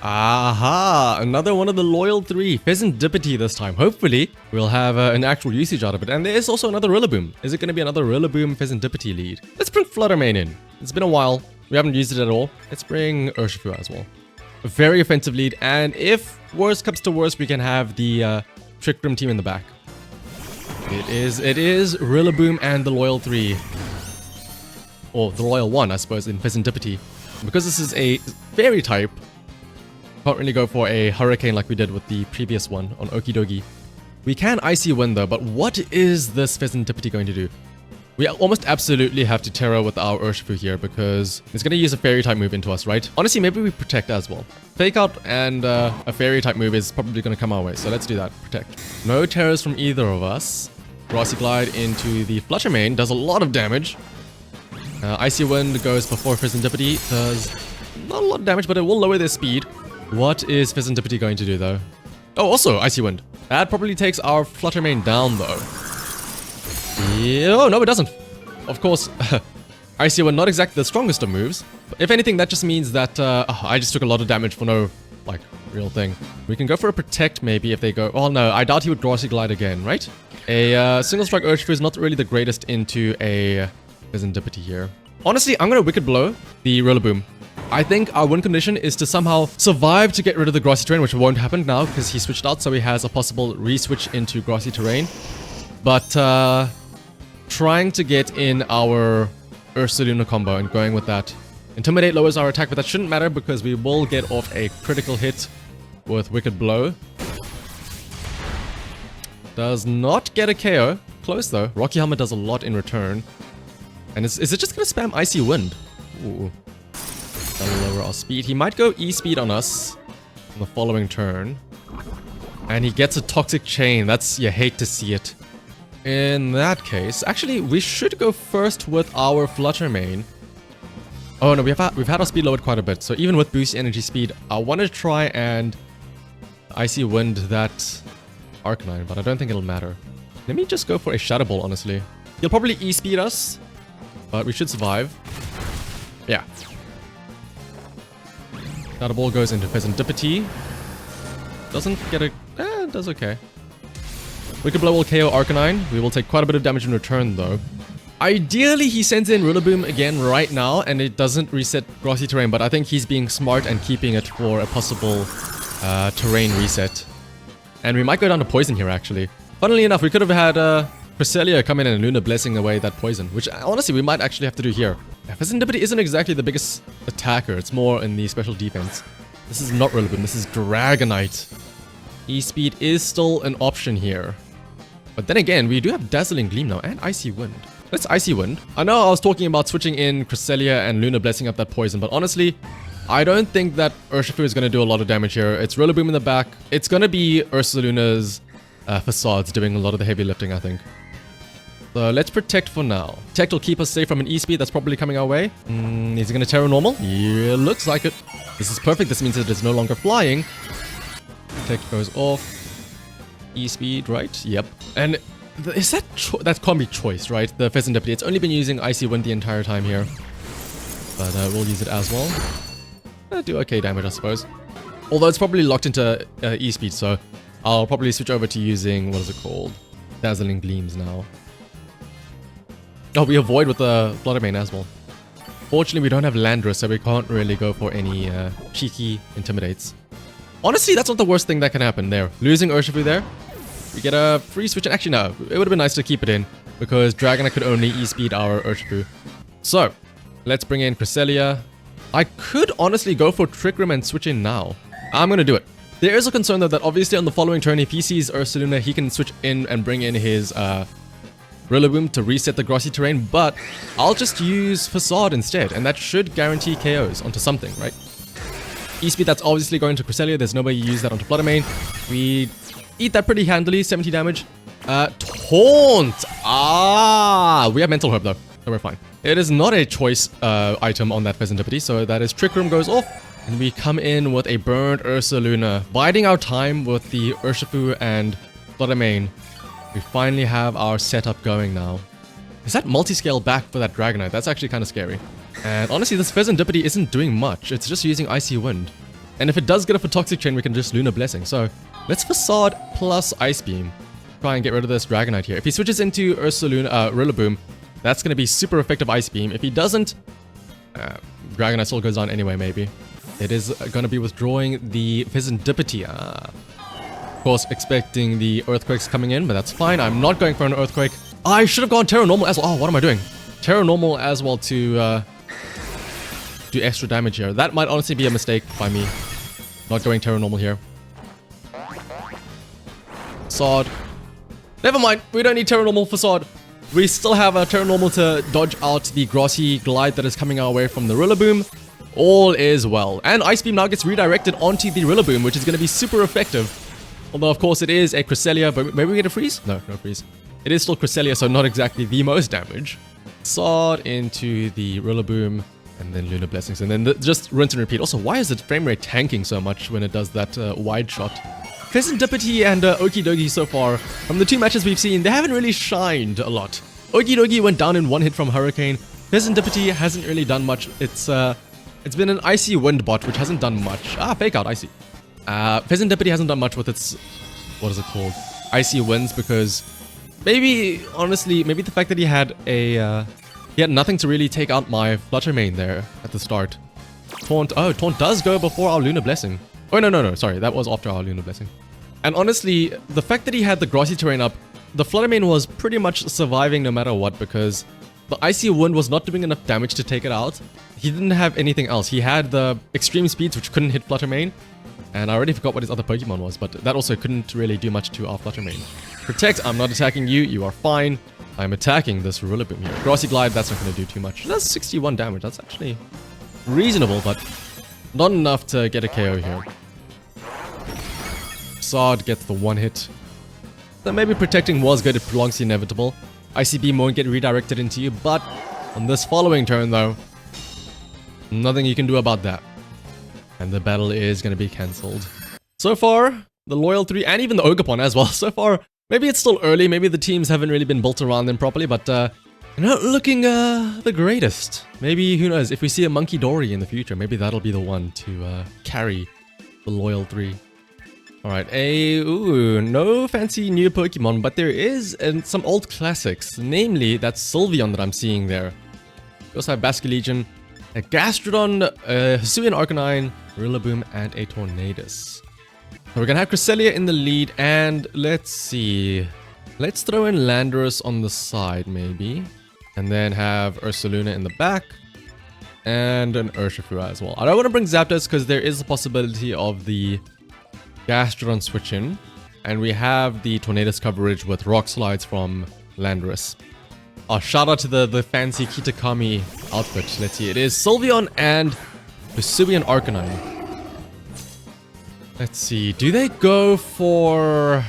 Aha! Another one of the loyal three. Fezandipiti this time. Hopefully, we'll have an actual usage out of it. And there is also another Rillaboom. Is it going to be another Rillaboom Fezandipiti lead? Let's bring Fluttermane in. It's been a while. We haven't used it at all. Let's bring Urshifu as well. A very offensive lead. And if worst comes to worst, we can have the Trick Room team in the back. It is Rillaboom and the loyal three. Or the loyal one, I suppose, in Fezandipiti. Because this is a fairy type, can't really go for a Hurricane like we did with the previous one on Okidogi. We can Icy Wind though, but what is this Fezandipiti going to do? We almost absolutely have to Terra with our Urshifu here because it's going to use a Fairy type move into us, right? Honestly, maybe we Protect as well. Fake Out and a Fairy type move is probably going to come our way, so let's do that. Protect. No Terrors from either of us. Grassy Glide into the Fluttermane does a lot of damage. Icy Wind goes before Fezandipiti, does not a lot of damage, but it will lower their speed. What is Fezandipiti going to do though? Oh, also Icy Wind. That probably takes our Fluttermane down though. Yeah, oh, no, it doesn't. Of course, Icy Wind, not exactly the strongest of moves. But if anything, that just means that I just took a lot of damage for no, like, real thing. We can go for a Protect maybe if they go... Oh no, I doubt he would Grassy Glide again, right? A single strike Urshifu is not really the greatest into a Fezandipiti here. Honestly, I'm going to Wicked Blow the Rillaboom. I think our win condition is to somehow survive to get rid of the Grassy Terrain, which won't happen now because he switched out, so he has a possible re-switch into Grassy Terrain. But trying to get in our Ursaluna combo and going with that. Intimidate lowers our attack, but that shouldn't matter because we will get off a critical hit with Wicked Blow. Does not get a KO. Close though. Rocky Helmet does a lot in return. And is it just going to spam Icy Wind? Ooh. That'll lower our speed. He might go E-speed on us on the following turn. And he gets a Toxic Chain. That's... you hate to see it. In that case... Actually, we should go first with our Fluttermane. Oh no, we've had our speed lowered quite a bit. So even with boost energy speed, I want to try and Icy Wind that Arcanine, but I don't think it'll matter. Let me just go for a Shadow Ball, honestly. He'll probably E-speed us, but we should survive. Yeah. Shadow Ball goes into Fezandipiti. Doesn't get a... does okay. Wicked Blow will KO Arcanine. We will take quite a bit of damage in return, though. Ideally, he sends in Rillaboom again right now, and it doesn't reset Grassy Terrain, but I think he's being smart and keeping it for a possible terrain reset. And we might go down to Poison here, actually. Funnily enough, we could have had Cresselia come in and Luna Blessing away that Poison, which honestly we might actually have to do here. Fezandipiti isn't exactly the biggest attacker, it's more in the special defense. This is not Rillaboom, this is Dragonite. E-Speed is still an option here. But then again, we do have Dazzling Gleam now and Icy Wind. Let's Icy Wind. I know I was talking about switching in Cresselia and Luna Blessing up that Poison, but honestly, I don't think that Urshifu is going to do a lot of damage here. It's Rillaboom in the back. It's going to be Ursaluna's Facades doing a lot of the heavy lifting, I think. So let's Protect for now. Protect will keep us safe from an E-Speed that's probably coming our way. Is he going to Terra Normal? Yeah, looks like it. This is perfect. This means that it's no longer flying. Protect goes off. E-Speed, right? Yep. And is that... that can't be choice, right? The Fezandipiti. It's only been using Icy Wind the entire time here. But we'll use it as well. Do okay damage, I suppose. Although it's probably locked into E-Speed, so I'll probably switch over to using... what is it called? Dazzling Gleams now. Oh, we avoid with the Fluttermane as well. Fortunately, we don't have Landorus, so we can't really go for any cheeky Intimidates. Honestly, that's not the worst thing that can happen there. Losing Urshifu there. We get a free switch. And actually, no. It would have been nice to keep it in, because Dragonite could only E-speed our Urshifu. So, let's bring in Cresselia. I could honestly go for Trick Room and switch in now. I'm going to do it. There is a concern, though, that obviously on the following turn, if he sees Ursaluna, he can switch in and bring in his... Rillaboom to reset the Grassy Terrain, but I'll just use Facade instead, and that should guarantee KOs onto something, right? E-Speed, that's obviously going to Cresselia. There's no way you use that onto Fluttermane. We eat that pretty handily, 70 damage. Taunt! Ah! We have Mental Herb, though, so we're fine. It is not a choice item on that Fezandipiti, so that is Trick Room goes off, and we come in with a Burned Ursaluna, biding our time with the Urshifu and Fluttermane. We finally have our setup going now. Is that multi-scale back for that Dragonite? That's actually kind of scary. And honestly, this Fezandipiti isn't doing much. It's just using Icy Wind. And if it does get off a Toxic Chain, we can just Lunar Blessing. So let's Facade plus Ice Beam. Try and get rid of this Dragonite here. If he switches into Rillaboom, that's going to be super effective Ice Beam. If he doesn't, Dragonite still goes on anyway, maybe. It is going to be withdrawing the Fezandipiti. Of course, expecting the Earthquakes coming in, but that's fine. I'm not going for an Earthquake. I should have gone Terra Normal as well. Oh, what am I doing? Terra Normal as well to do extra damage here. That might honestly be a mistake by me. Not going Terra Normal here. Facade. Never mind. We don't need Terra Normal Facade. We still have a Terra Normal to dodge out the Grassy Glide that is coming our way from the Rillaboom. All is well. And Ice Beam now gets redirected onto the Rillaboom, which is going to be super effective. Although, of course, it is a Cresselia, but maybe we get a freeze? No, no freeze. It is still Cresselia, so not exactly the most damage. Sword into the Rillaboom, and then Lunar Blessings, and then just rinse and repeat. Also, why is the frame rate tanking so much when it does that wide shot? Fezandipiti and Okidogi so far, from the two matches we've seen, they haven't really shined a lot. Okidogi went down in one hit from Hurricane. Fezandipiti hasn't really done much. It's been an Icy Wind bot, which hasn't done much. Ah, fake out, Icy. Fezandipiti hasn't done much with its, what is it called? Icy Winds, because maybe, honestly, maybe the fact that he had nothing to really take out my Flutter Mane there at the start. Taunt does go before our Lunar Blessing. Oh, no, sorry, that was after our Lunar Blessing. And honestly, the fact that he had the Grassy Terrain up, the Flutter Mane was pretty much surviving no matter what, because the Icy Wind was not doing enough damage to take it out. He didn't have anything else. He had the Extreme Speeds, which couldn't hit Flutter Mane. And I already forgot what his other Pokemon was, but that also couldn't really do much to our Flutter Mane. Protect, I'm not attacking you, you are fine. I'm attacking this Rillaboom here. Grassy Glide, that's not going to do too much. That's 61 damage, that's actually reasonable, but not enough to get a KO here. Sard gets the one hit. So maybe protecting was good, it prolongs the inevitable. Icy Beam won't get redirected into you, but on this following turn though, nothing you can do about that. And the battle is going to be cancelled. So far, the Loyal 3 and even the Ogerpon as well. So far, maybe it's still early. Maybe the teams haven't really been built around them properly. But not looking the greatest. Maybe, who knows, if we see a Monkey Dory in the future, maybe that'll be the one to carry the Loyal 3. Alright, no fancy new Pokemon. But there is some old classics. Namely, that Sylveon that I'm seeing there. We also have Basculegion, a Gastrodon, a Hisuian Arcanine, Rillaboom, and a Tornadus. So we're gonna have Cresselia in the lead, and let's see. Let's throw in Landorus on the side, maybe. And then have Ursaluna in the back. And an Urshifu as well. I don't want to bring Zapdos because there is a possibility of the Gastrodon switch in. And we have the Tornadus coverage with Rock Slides from Landorus. Oh, shout out to the fancy Kitakami outfit. Let's see. It is Sylveon and Hisuian Arcanine. Let's see. Do they go for...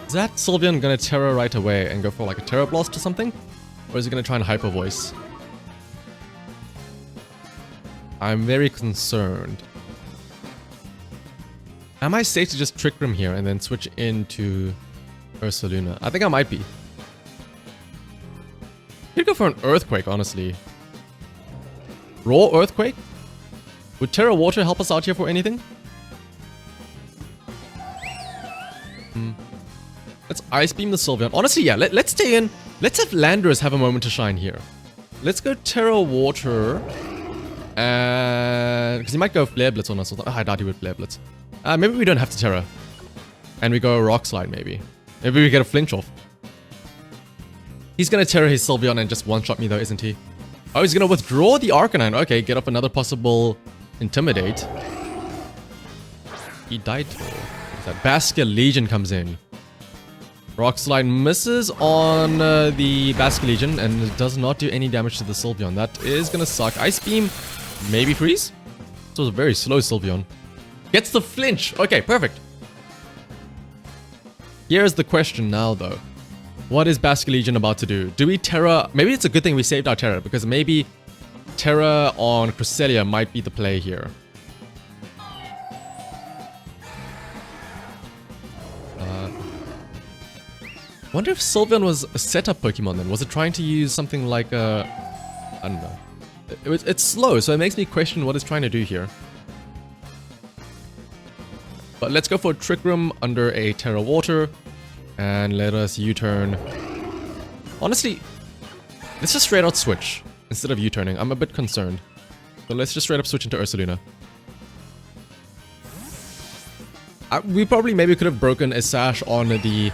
Is that Sylveon gonna Terra right away and go for like a Terra Blast or something? Or is it gonna try and Hyper Voice? I'm very concerned. Am I safe to just Trick Room here and then switch into Ursaluna? I think I might be. Could go for an Earthquake, honestly. Raw Earthquake? Would Terra Water help us out here for anything? Let's Ice Beam the Sylveon. Honestly, yeah, let's stay in. Let's have Landorus have a moment to shine here. Let's go Terra Water. Because he might go Flare Blitz on us. Oh, I doubt he would Flare Blitz. Maybe we don't have to Terra. And we go Rock Slide, maybe. Maybe we get a flinch off. He's gonna Terra his Sylveon and just one-shot me though, isn't he? Oh, he's gonna withdraw the Arcanine. Okay, get up another possible Intimidate. He died for... That Basculegion comes in. Rock Slide misses on the Basculegion and it does not do any damage to the Sylveon. That is gonna suck. Ice Beam, maybe freeze? This was a very slow Sylveon. Gets the flinch. Okay, perfect. Here's the question now though. What is Basculegion about to do? Do we Terra... Maybe it's a good thing we saved our Terra, because maybe Terra on Cresselia might be the play here. Wonder if Sylveon was a setup Pokemon then. Was it trying to use something like a... I don't know. It's slow, so it makes me question what it's trying to do here. But let's go for Trick Room under a Terra Water. And let us U-turn. Honestly, let's just straight out switch instead of U-turning. I'm a bit concerned. So let's just straight up switch into Ursaluna. We probably maybe could have broken a sash on the...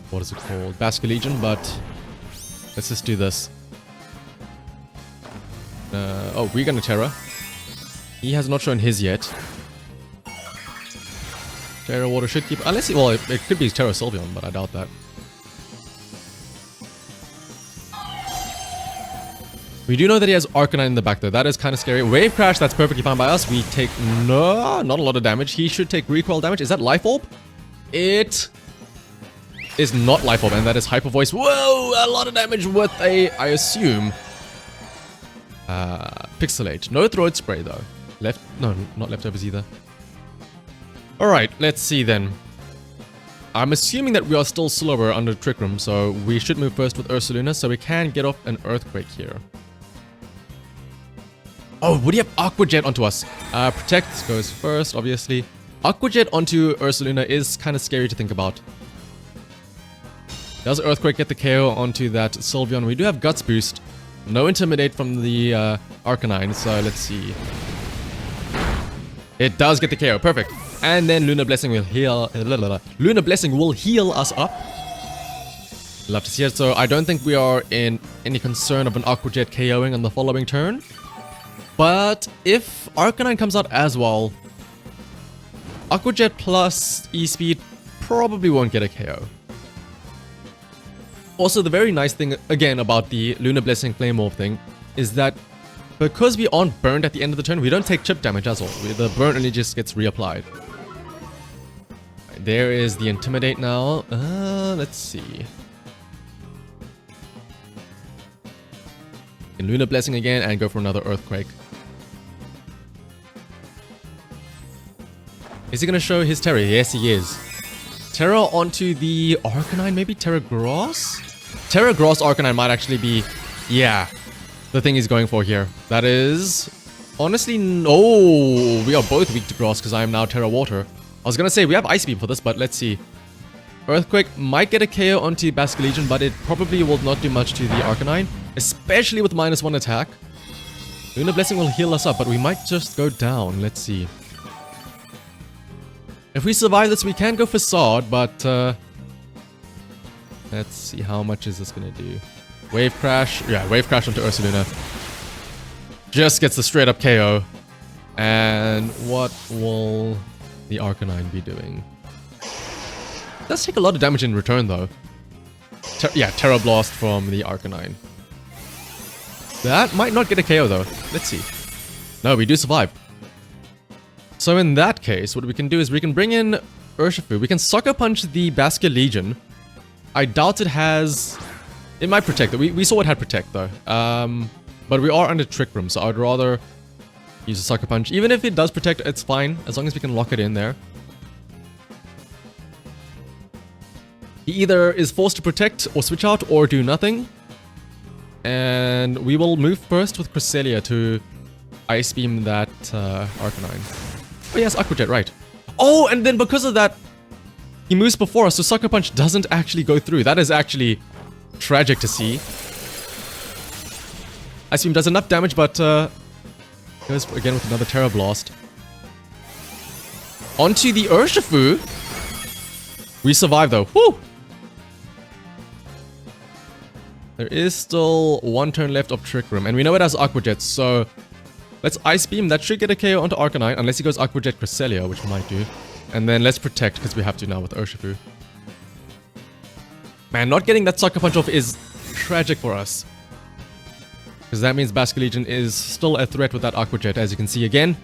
what is it called? Basculegion, but let's just do this. Oh, we're gonna Terra. He has not shown his yet. Terra Water should keep... unless he... well, it could be Terra Sylveon, but I doubt that. We do know that he has Arcanine in the back though. That is kind of scary. Wave Crash, that's perfectly fine by us. We take not a lot of damage. He should take recoil damage. Is that Life Orb? It is not Life Orb, and that is Hyper Voice. Whoa! A lot of damage with a, I assume, Pixelate. No Throat Spray though. No, not leftovers either. Alright, let's see then. I'm assuming that we are still slower under Trick Room, so we should move first with Ursaluna, so we can get off an Earthquake here. Oh, would he have Aqua Jet onto us? Protect goes first, obviously. Aqua Jet onto Ursaluna is kind of scary to think about. Does Earthquake get the KO onto that Sylveon? We do have Guts Boost. No Intimidate from the Arcanine, so let's see. It does get the KO, perfect. And then Lunar Blessing will heal... Lunar Blessing will heal us up. Love to see it. So I don't think we are in any concern of an Aqua Jet KOing on the following turn. But if Arcanine comes out as well, Aqua Jet plus E-Speed probably won't get a KO. Also, the very nice thing, again, about the Lunar Blessing Flame Orb thing is that because we aren't burned at the end of the turn, we don't take chip damage as well. The burn only just gets reapplied. There is the Intimidate now. Let's see. In Lunar Blessing again and go for another Earthquake. Is he going to show his Terra? Yes, he is. Terra onto the Arcanine, maybe? Terra Gross? Terra Gross Arcanine might actually be, yeah, the thing he's going for here. That is, honestly, no. We are both weak to Gross because I am now Terra Water. I was going to say, we have Ice Beam for this, but let's see. Earthquake might get a KO onto Basculegion, but it probably will not do much to the Arcanine, especially with -1 attack. Lunar Blessing will heal us up, but we might just go down. Let's see. If we survive this, we can go Facade, but let's see, how much is this going to do? Wave Crash. Yeah, Wave Crash onto Ursaluna. Just gets the straight up KO. And what will the Arcanine be doing? It does take a lot of damage in return, though. Yeah, Terra Blast from the Arcanine. That might not get a KO, though. Let's see. No, we do survive. So in that case, what we can do is we can bring in Urshifu. We can Sucker Punch the Basculegion. I doubt it has... it might Protect. We saw it had Protect, though. But we are under Trick Room, so I'd rather use a Sucker Punch. Even if it does Protect, it's fine, as long as we can lock it in there. He either is forced to Protect or switch out or do nothing. And we will move first with Cresselia to Ice Beam that Arcanine. Oh yes, Aqua Jet, right. Oh, and then because of that, he moves before us, so Sucker Punch doesn't actually go through. That is actually tragic to see. Ice Beam does enough damage, but goes again with another Terra Blast. Onto the Urshifu. We survive though. Whew! There is still one turn left of Trick Room, and we know it has Aqua Jet, so let's Ice Beam. That should get a KO onto Arcanine, unless he goes Aqua Jet Cresselia, which might do. And then let's Protect, because we have to now with Urshifu. Man, not getting that Sucker Punch off is tragic for us. Because that means Basculegion is still a threat with that Aqua Jet, as you can see again.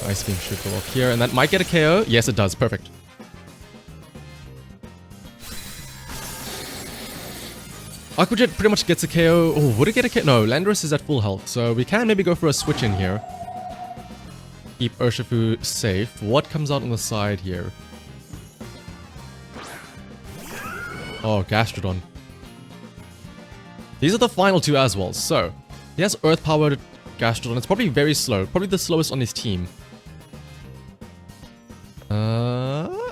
Ice Beam should go off here, and that might get a KO. Yes, it does. Perfect. Aqua Jet pretty much gets a KO. Oh, would it get a KO? No, Landorus is at full health, so we can maybe go for a switch in here. Keep Urshifu safe. What comes out on the side here? Oh, Gastrodon. These are the final two as well, so He has Earth-powered Gastrodon. It's probably very slow. Probably the slowest on his team.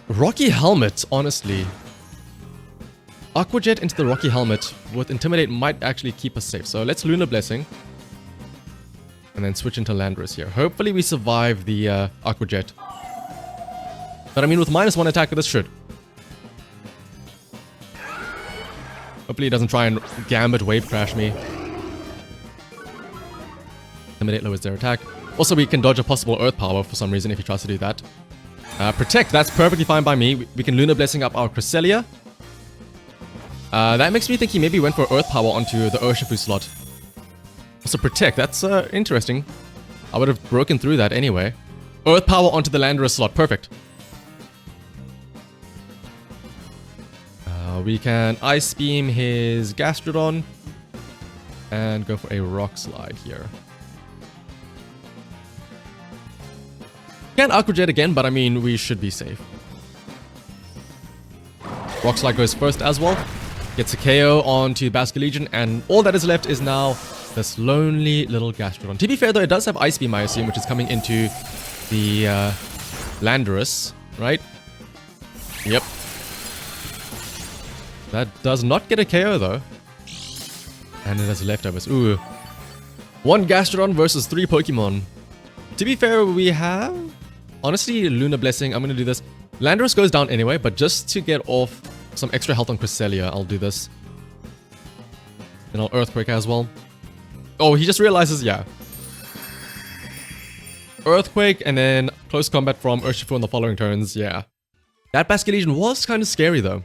Rocky Helmet, honestly. Aqua Jet into the Rocky Helmet with Intimidate might actually keep us safe. So let's Lunar Blessing. And then switch into Landorus here. Hopefully we survive the Aqua Jet. But I mean, with -1 attack, this should. Hopefully he doesn't try and Gambit Wave Crash me. Intimidate lowers their attack. Also, we can dodge a possible Earth Power for some reason if he tries to do that. Protect, that's perfectly fine by me. We can Lunar Blessing up our Cresselia. That makes me think he maybe went for Earth Power onto the Urshifu slot. Also, Protect, that's interesting. I would have broken through that anyway. Earth Power onto the Landorus slot, perfect. We can Ice Beam his Gastrodon and go for a Rock Slide here. Can't Aqua Jet again, but I mean, we should be safe. Rock Slide goes first as well. Gets a KO onto Basculegion, and all that is left is now this lonely little Gastrodon. To be fair though, it does have Ice Beam, I assume, which is coming into the Landorus, right? Yep. That does not get a KO though. And it has leftovers. Ooh. 1 Gastrodon versus 3 Pokemon. To be fair, we have... Honestly, Lunar Blessing, I'm going to do this. Landorus goes down anyway, but just to get off some extra health on Cresselia, I'll do this. Then I'll Earthquake as well. Oh, he just realizes, yeah. Earthquake and then close combat from Urshifu on the following turns, yeah. That Basculegion was kind of scary though.